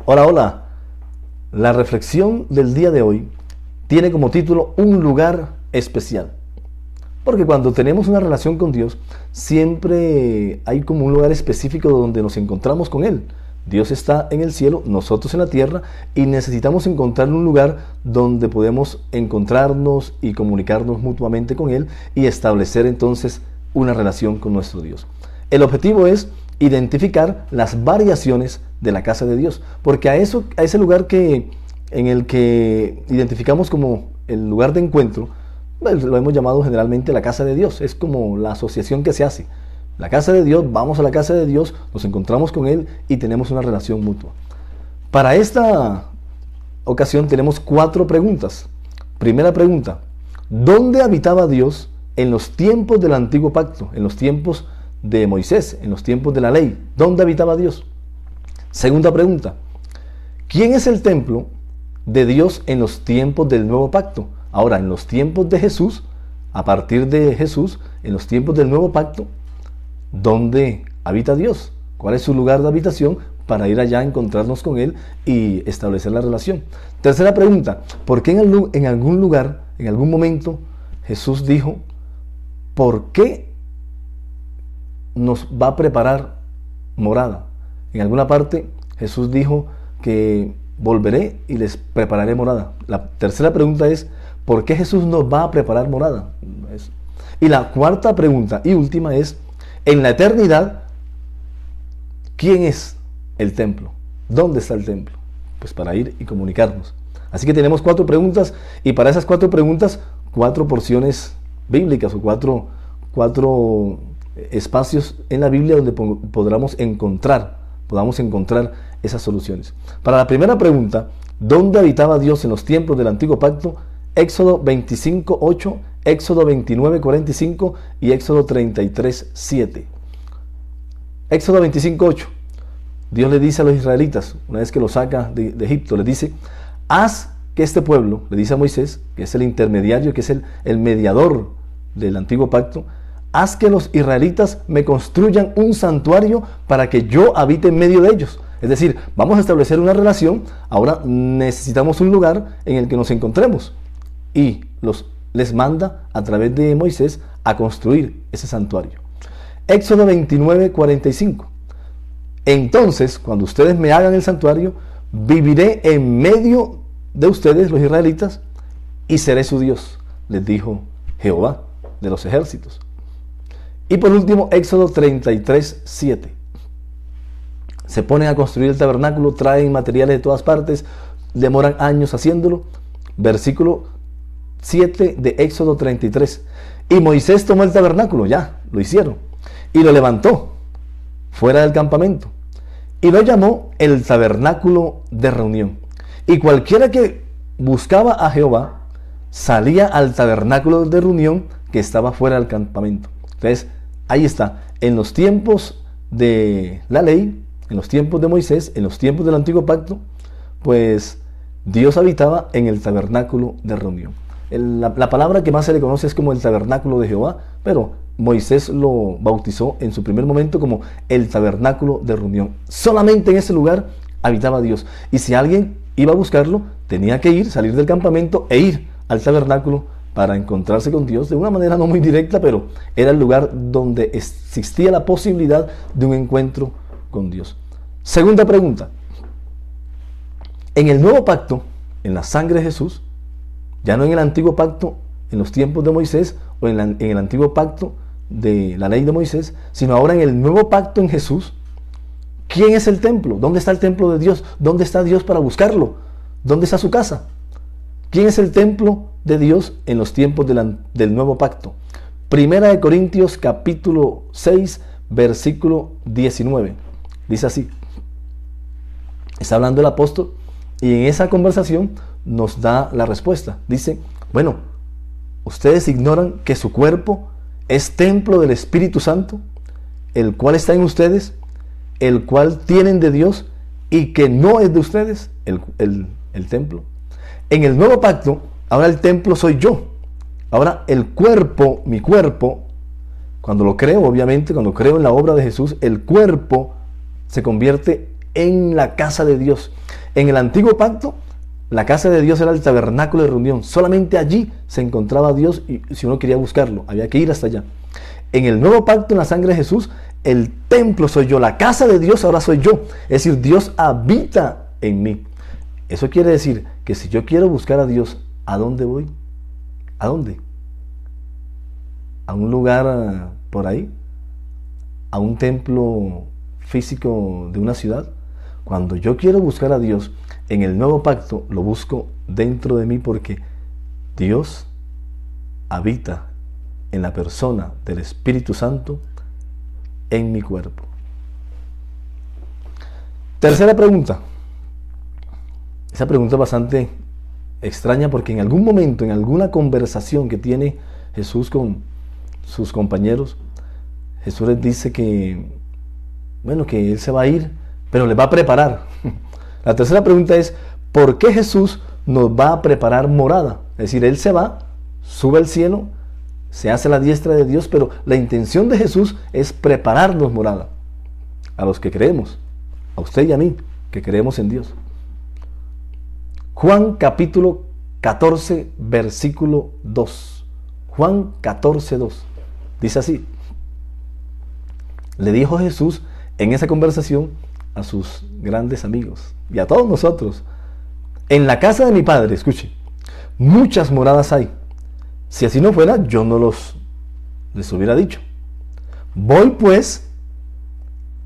Hola, hola. La reflexión del día de hoy tiene como título Un lugar especial. Porque cuando tenemos una relación con Dios, siempre hay como un lugar específico donde nos encontramos con Él. Dios está en el cielo, nosotros en la tierra, y necesitamos encontrar un lugar donde podemos encontrarnos y comunicarnos mutuamente con Él y establecer entonces una relación con nuestro Dios. El objetivo es identificar las variaciones de la casa de Dios, porque a ese lugar en el que identificamos como el lugar de encuentro, pues lo hemos llamado generalmente la casa de Dios. Es como la asociación que se hace. La casa de Dios, vamos a la casa de Dios, nos encontramos con Él y tenemos una relación mutua. Para esta ocasión tenemos 4 preguntas. Primera pregunta: ¿dónde habitaba Dios en los tiempos del antiguo pacto, en los tiempos de Moisés, en los tiempos de la ley? ¿Dónde habitaba Dios? Segunda pregunta: ¿quién es el templo de Dios en los tiempos del nuevo pacto? Ahora, en los tiempos de Jesús, a partir de Jesús, en los tiempos del nuevo pacto, ¿dónde habita Dios? ¿Cuál es su lugar de habitación para ir allá a encontrarnos con Él y establecer la relación? Tercera pregunta: ¿por qué en algún lugar, en algún momento, Jesús dijo, ¿por qué nos va a preparar morada? En alguna parte Jesús dijo que volveré y les prepararé morada. La tercera pregunta es, ¿por qué Jesús nos va a preparar morada? Y la cuarta pregunta y última es, en la eternidad, ¿quién es el templo? ¿Dónde está el templo? Pues para ir y comunicarnos. Así que tenemos 4 preguntas, y para esas 4 preguntas, 4 porciones bíblicas o 4 espacios en la Biblia donde podamos encontrar esas soluciones. Para la primera pregunta, ¿dónde habitaba Dios en los tiempos del antiguo pacto? Éxodo 25:8, Éxodo 29:45 y Éxodo 33:7. Éxodo 25:8. Dios le dice a los israelitas, una vez que los saca de Egipto, les dice: haz que este pueblo, le dice a Moisés, que es el intermediario, que es el mediador del antiguo pacto, haz que los israelitas me construyan un santuario para que yo habite en medio de ellos. Es decir, vamos a establecer una relación, ahora necesitamos un lugar en el que nos encontremos. Y les manda a través de Moisés a construir ese santuario. Éxodo 29:45. Entonces, cuando ustedes me hagan el santuario, viviré en medio de ustedes, los israelitas, y seré su Dios, les dijo Jehová de los ejércitos. Y por último, Éxodo 33:7. Se ponen a construir el tabernáculo, traen materiales de todas partes, demoran años haciéndolo. Versículo 7 de Éxodo 33. Y Moisés tomó el tabernáculo, ya, lo hicieron, y lo levantó fuera del campamento, y lo llamó el tabernáculo de reunión. Y cualquiera que buscaba a Jehová, salía al tabernáculo de reunión que estaba fuera del campamento. Entonces, ahí está, en los tiempos de la ley, en los tiempos de Moisés, en los tiempos del antiguo pacto, pues Dios habitaba en el tabernáculo de reunión. La palabra que más se le conoce es como el tabernáculo de Jehová, pero Moisés lo bautizó en su primer momento como el tabernáculo de reunión. Solamente en ese lugar habitaba Dios. Y si alguien iba a buscarlo, tenía que salir del campamento e ir al tabernáculo para encontrarse con Dios de una manera no muy directa, pero era el lugar donde existía la posibilidad de un encuentro con Dios. Segunda pregunta: en el nuevo pacto, en la sangre de Jesús, ya no en el antiguo pacto, en los tiempos de Moisés, o en el antiguo pacto de la ley de Moisés, sino ahora en el nuevo pacto en Jesús, ¿quién es el templo? ¿Dónde está el templo de Dios? ¿Dónde está Dios para buscarlo? ¿Dónde está su casa? ¿Quién es el templo de Dios en los tiempos del nuevo pacto? Primera de Corintios capítulo 6, versículo 19. Dice así. Está hablando el apóstol y en esa conversación nos da la respuesta. Dice: bueno, ¿ustedes ignoran que su cuerpo es templo del Espíritu Santo, el cual está en ustedes, el cual tienen de Dios, y que no es de ustedes el templo? En el nuevo pacto, ahora el templo soy yo. Ahora el cuerpo, mi cuerpo, cuando lo creo, obviamente, cuando creo en la obra de Jesús, el cuerpo se convierte en la casa de Dios. En el antiguo pacto, la casa de Dios era el tabernáculo de reunión. Solamente allí se encontraba Dios y si uno quería buscarlo, había que ir hasta allá. En el nuevo pacto, en la sangre de Jesús, el templo soy yo, la casa de Dios ahora soy yo. Es decir, Dios habita en mí. Eso quiere decir que si yo quiero buscar a Dios, ¿a dónde voy? ¿A dónde? ¿A un lugar por ahí? ¿A un templo físico de una ciudad? Cuando yo quiero buscar a Dios en el nuevo pacto, lo busco dentro de mí porque Dios habita en la persona del Espíritu Santo en mi cuerpo. Tercera pregunta. Esa pregunta es bastante extraña porque en algún momento, en alguna conversación que tiene Jesús con sus compañeros, Jesús les dice que, bueno, que Él se va a ir, pero les va a preparar. La tercera pregunta es, ¿por qué Jesús nos va a preparar morada? Es decir, Él se va, sube al cielo, se hace a la diestra de Dios, pero la intención de Jesús es prepararnos morada. A los que creemos, a usted y a mí, que creemos en Dios. Juan capítulo 14, versículo 2. Juan 14, 2. Dice así. Le dijo Jesús en esa conversación a sus grandes amigos y a todos nosotros: en la casa de mi Padre, escuche, muchas moradas hay. Si así no fuera, yo no les hubiera dicho. Voy pues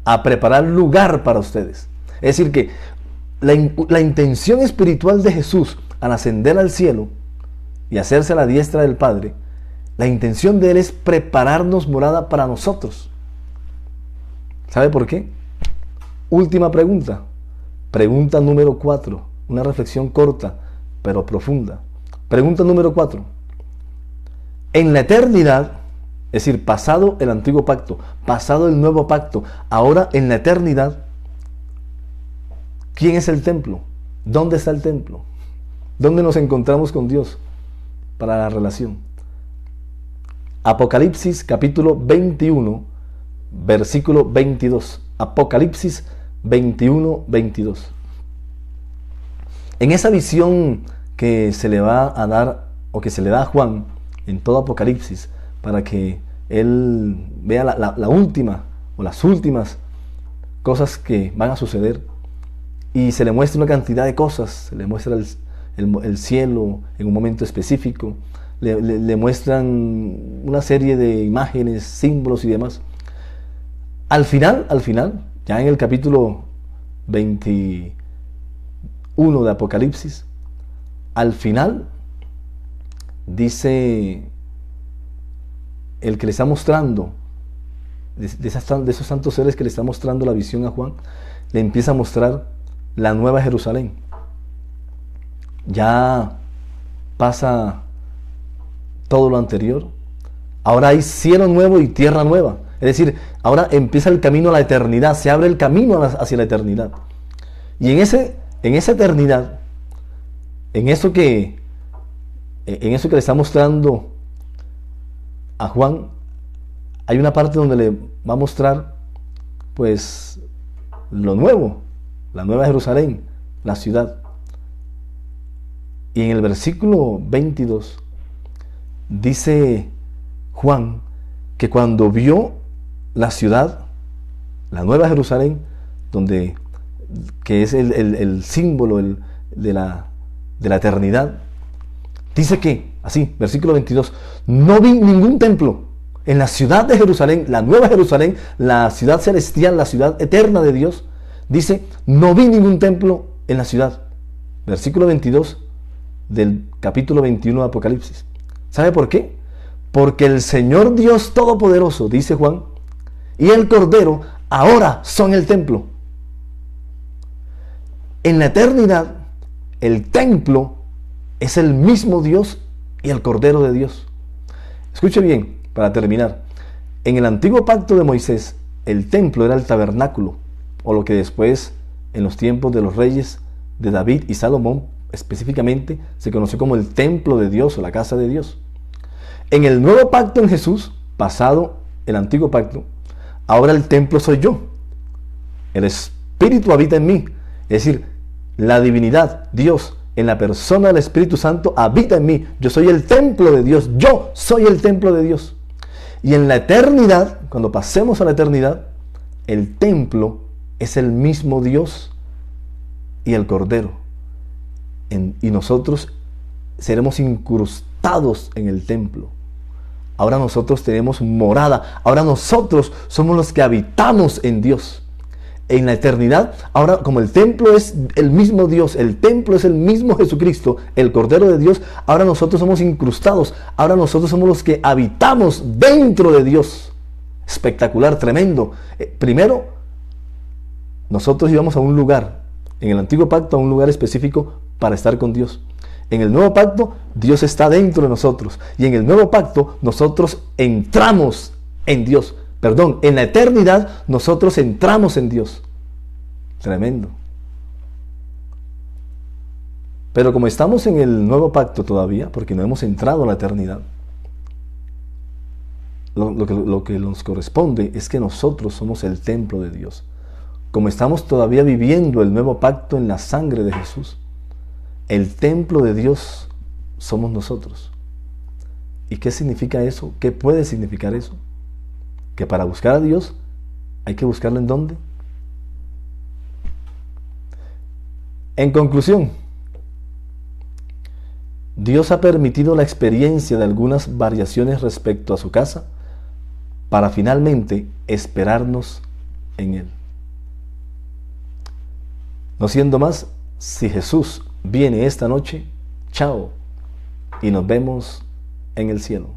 a preparar lugar para ustedes. Es decir que la intención espiritual de Jesús al ascender al cielo y hacerse a la diestra del Padre, la intención de Él es prepararnos morada para nosotros. ¿Sabe por qué? Última pregunta. Pregunta número 4. Una reflexión corta, pero profunda. Pregunta número 4. En la eternidad, es decir, pasado el antiguo pacto, pasado el nuevo pacto, ahora en la eternidad, ¿quién es el templo? ¿Dónde está el templo? ¿Dónde nos encontramos con Dios para la relación? Apocalipsis capítulo 21, versículo 22. Apocalipsis 21, 22. En esa visión que se le va a dar, o que se le da a Juan en todo Apocalipsis, para que él vea la última o las últimas cosas que van a suceder, y se le muestra una cantidad de cosas. Se le muestra el cielo en un momento específico, le muestran una serie de imágenes, símbolos y demás. Al final, ya en el capítulo 21 de Apocalipsis, al final dice el que le está mostrando, de esos santos seres que le está mostrando la visión a Juan, le empieza a mostrar la nueva Jerusalén. Ya pasa todo lo anterior. Ahora hay cielo nuevo y tierra nueva. Es decir, ahora empieza el camino a la eternidad. Se abre el camino hacia la eternidad. Y en esa eternidad, en eso que le está mostrando a Juan, hay una parte donde le va a mostrar pues lo nuevo, la nueva Jerusalén, la ciudad. Y en el versículo 22 dice Juan que cuando vio la ciudad, la nueva Jerusalén, que es el símbolo de la eternidad, dice que, así, versículo 22, no vi ningún templo en la ciudad de Jerusalén, la nueva Jerusalén, la ciudad celestial, la ciudad eterna de Dios. Dice, no vi ningún templo en la ciudad. Versículo 22 del capítulo 21 de Apocalipsis. ¿Sabe por qué? Porque el Señor Dios Todopoderoso, dice Juan, y el Cordero ahora son el templo. En la eternidad, el templo es el mismo Dios y el Cordero de Dios. Escuche bien, para terminar. En el antiguo pacto de Moisés, el templo era el tabernáculo, o lo que después, en los tiempos de los reyes de David y Salomón, específicamente, se conoció como el templo de Dios o la casa de Dios. En el nuevo pacto en Jesús, pasado el antiguo pacto, ahora el templo soy yo. El Espíritu habita en mí. Es decir, La divinidad, Dios, en la persona del Espíritu Santo, habita en mí. Yo soy el templo de Dios. Yo soy el templo de Dios. Y en la eternidad, cuando pasemos a la eternidad, el templo es el mismo Dios y el Cordero. Y nosotros seremos incrustados en el templo. Ahora nosotros tenemos morada. Ahora nosotros somos los que habitamos en Dios. En la eternidad, ahora como el templo es el mismo Dios, el templo es el mismo Jesucristo, el Cordero de Dios, ahora nosotros somos incrustados. Ahora nosotros somos los que habitamos dentro de Dios. Espectacular, tremendo. Primero, nosotros íbamos a un lugar, en el antiguo pacto, a un lugar específico para estar con Dios. En el nuevo pacto, Dios está dentro de nosotros. Y en el nuevo pacto, nosotros entramos en Dios. Perdón, en la eternidad, nosotros entramos en Dios. Tremendo. Pero como estamos en el nuevo pacto todavía, porque no hemos entrado a la eternidad, lo que nos corresponde es que nosotros somos el templo de Dios. Como estamos todavía viviendo el nuevo pacto en la sangre de Jesús, el templo de Dios somos nosotros. ¿Y qué significa eso? ¿Qué puede significar eso? Que para buscar a Dios hay que buscarlo ¿en dónde? En conclusión, Dios ha permitido la experiencia de algunas variaciones respecto a su casa para finalmente esperarnos en Él. No siendo más, si Jesús viene esta noche, chao, y nos vemos en el cielo.